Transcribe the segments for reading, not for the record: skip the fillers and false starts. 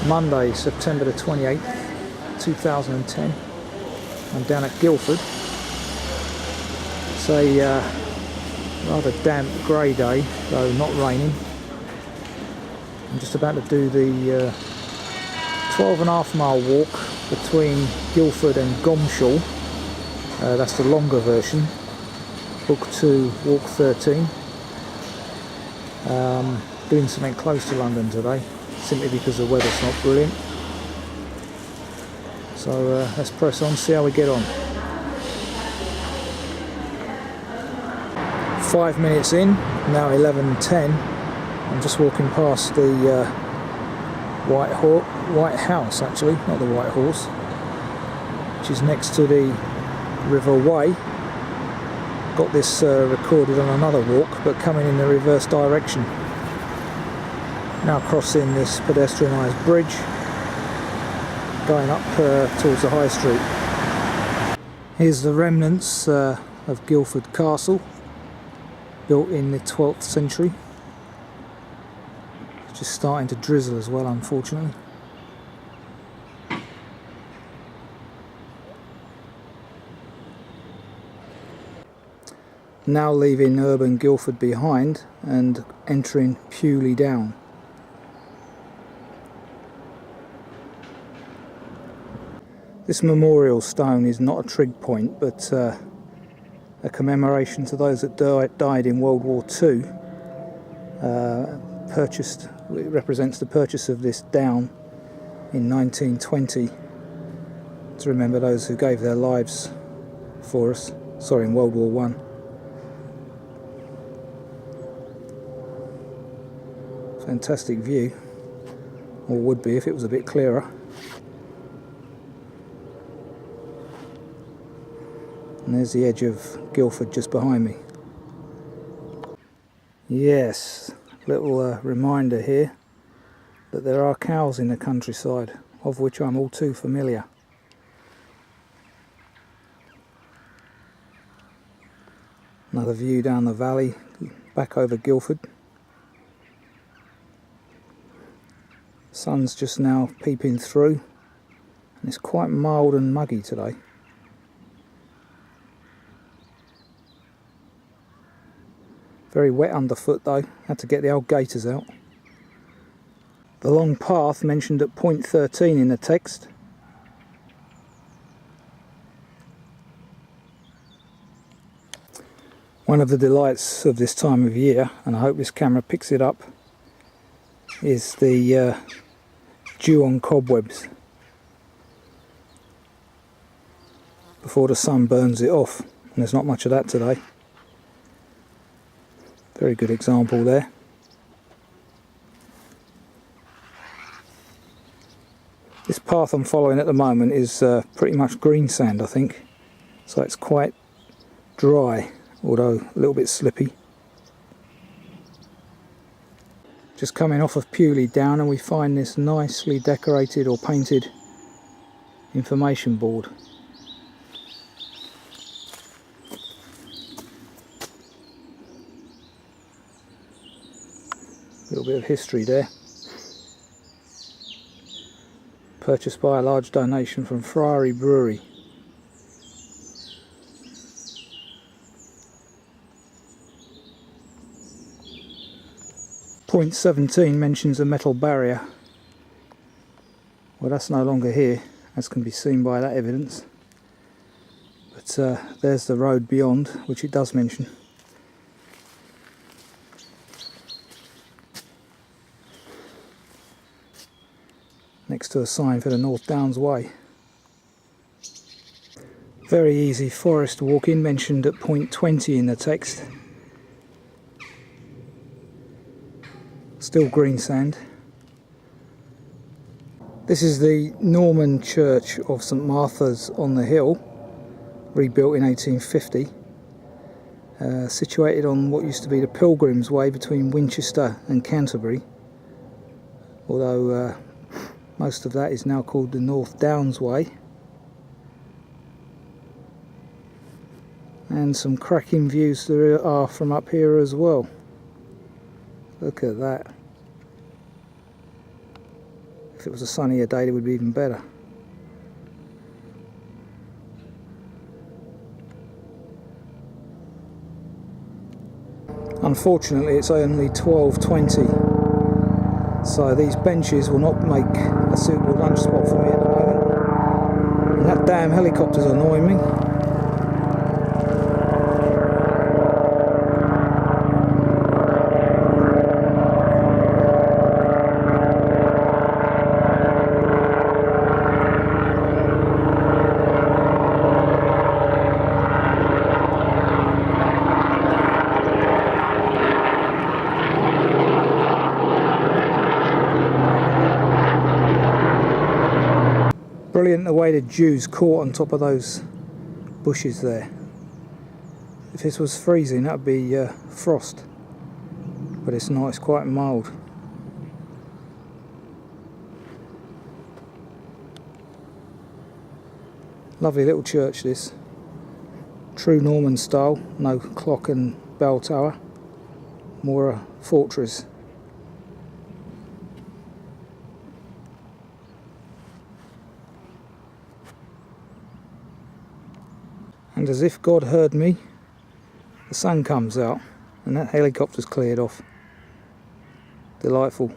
Monday, September the 28th, 2010. I'm down at Guildford. It's a rather damp grey day, though not raining. I'm just about to do the 12.5 mile walk between Guildford and Gomshall. That's the longer version. Book 2, walk 13. Doing something close to London today, simply because the weather's not brilliant. So let's press on, see how we get on. 5 minutes in, now 11:10. I'm just walking past the White House, actually, not the White Horse, which is next to the River Way. Got this recorded on another walk, but coming in the reverse direction. Now crossing this pedestrianised bridge, going up towards the High Street. Here's the remnants of Guildford Castle, built in the 12th century. It's just starting to drizzle as well, unfortunately. Now leaving urban Guildford behind and entering Pewley Down. This memorial stone is not a trig point, but a commemoration to those that died in World War II. It represents the purchase of this down in 1920 to remember those who gave their lives for us, in World War I. Fantastic view, or would be if it was a bit clearer. And there's the edge of Guildford just behind me. Yes, little reminder here that there are cows in the countryside, of which I'm all too familiar. Another view down the valley, back over Guildford. Sun's just now peeping through, and it's quite mild and muggy today. Very wet underfoot though, had to get the old gaiters out. The long path mentioned at point 13 in the text. One of the delights of this time of year, and I hope this camera picks it up, is the dew on cobwebs before the sun burns it off, and there's not much of that today. Very good example there. This path I'm following at the moment is pretty much green sand, I think, so it's quite dry, although a little bit slippy. Just coming off of Pewley Down, and we find this nicely decorated or painted information board. A little bit of history there. Purchased by a large donation from Friary Brewery. Point 17 mentions a metal barrier. Well, that's no longer here, as can be seen by that evidence. But there's the road beyond, which it does mention. Next to a sign for the North Downs Way. Very easy forest walking mentioned at point 20 in the text. Still green sand. This is the Norman church of St Martha's on the Hill, rebuilt in 1850. Situated on what used to be the Pilgrim's Way between Winchester and Canterbury, although most of that is now called the North Downs Way. And some cracking views there are from up here as well. Look at that. If it was a sunnier day, it would be even better. Unfortunately, it's only 12:20, so these benches will not make a suitable lunch spot for me at the moment. And that damn helicopter's annoying me. Brilliant the way the dew's caught on top of those bushes there. If this was freezing, that would be frost, but it's not, it's quite mild. Lovely little church this. True Norman style, no clock and bell tower, more a fortress. And as if God heard me, the sun comes out and that helicopter's cleared off. Delightful.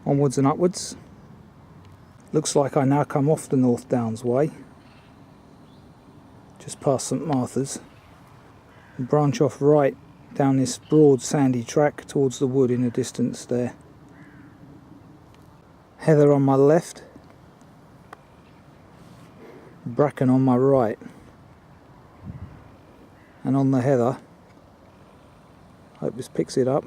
Onwards and upwards. Looks like I now come off the North Downs way, just past St Martha's, and branch off right down this broad sandy track towards the wood in the distance there. Heather on my left, bracken on my right, and on the heather, hope this picks it up,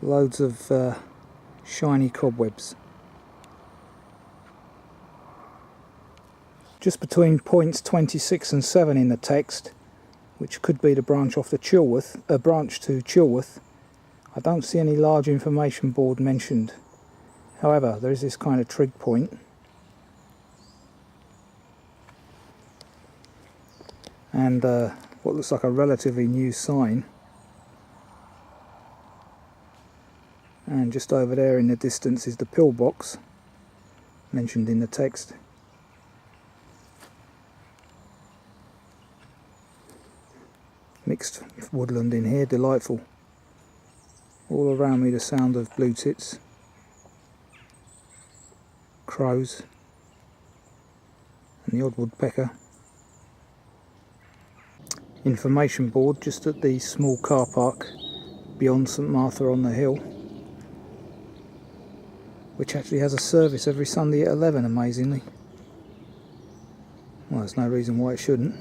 loads of shiny cobwebs. Just between points 26 and 7 in the text, which could be the branch off the Chilworth, a branch to Chilworth, I don't see any large information board mentioned. However, there is this kind of trig point, and what looks like a relatively new sign, and just over there in the distance is the pillbox mentioned in the text. Mixed woodland in here, delightful. All around me the sound of blue tits, crows and the odd woodpecker. Information board just at the small car park beyond St Martha on the hill, which actually has a service every Sunday at 11, amazingly. Well, there's no reason why it shouldn't.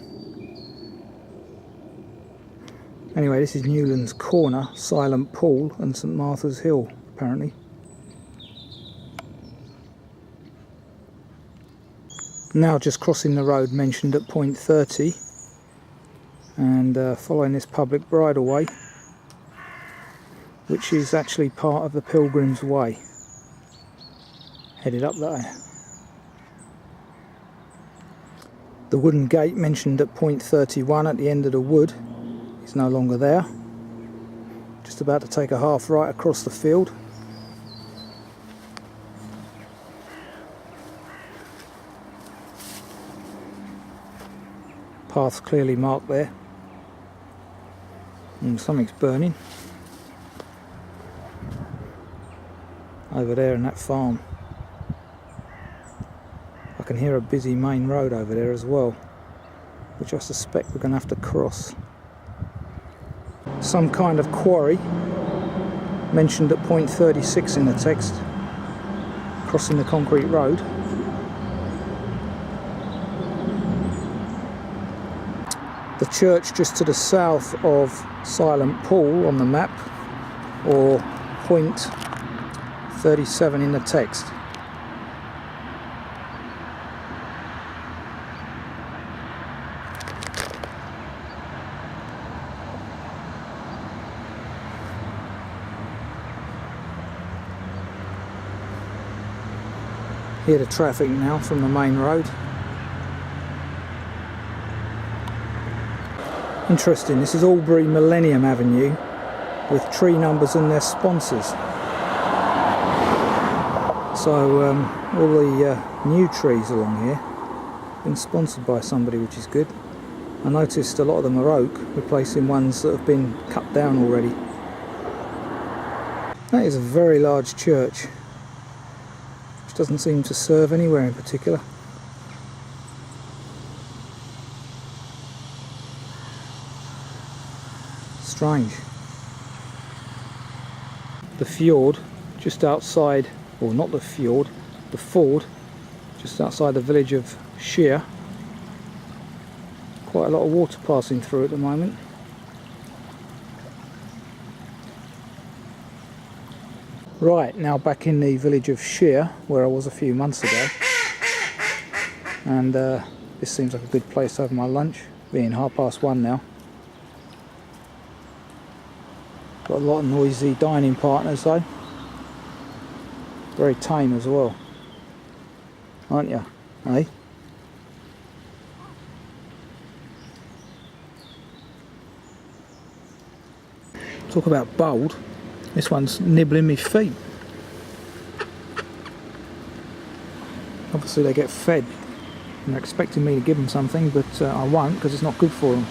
Anyway, this is Newlands Corner, Silent Pool and St Martha's Hill, apparently. Now just crossing the road mentioned at point 30, and following this public bridleway, which is actually part of the Pilgrim's Way. Headed up there. The wooden gate mentioned at point 31 at the end of the wood is no longer there. Just about to take a half right across the field. Path's clearly marked there. And something's burning. Over there in that farm. I can hear a busy main road over there as well, which I suspect we're going to have to cross. Some kind of quarry mentioned at point 36 in the text, crossing the concrete road. The church just to the south of Silent Pool on the map, or point 37 in the text. Hear the traffic now from the main road. Interesting, this is Albury Millennium Avenue, with tree numbers and their sponsors. So all the new trees along here have been sponsored by somebody, which is good. I noticed a lot of them are oak, replacing ones that have been cut down already. That is a very large church, which doesn't seem to serve anywhere in particular. Strange. The fjord just outside, or not the fjord, the ford just outside the village of Shere. Quite a lot of water passing through at the moment. Right, now back in the village of Shere, where I was a few months ago, and this seems like a good place to have my lunch, being 1:30 now. Got a lot of noisy dining partners though. Very tame as well, aren't you? Eh? Talk about bold. This one's nibbling me feet. Obviously they get fed and they're expecting me to give them something, but I won't, because it's not good for them.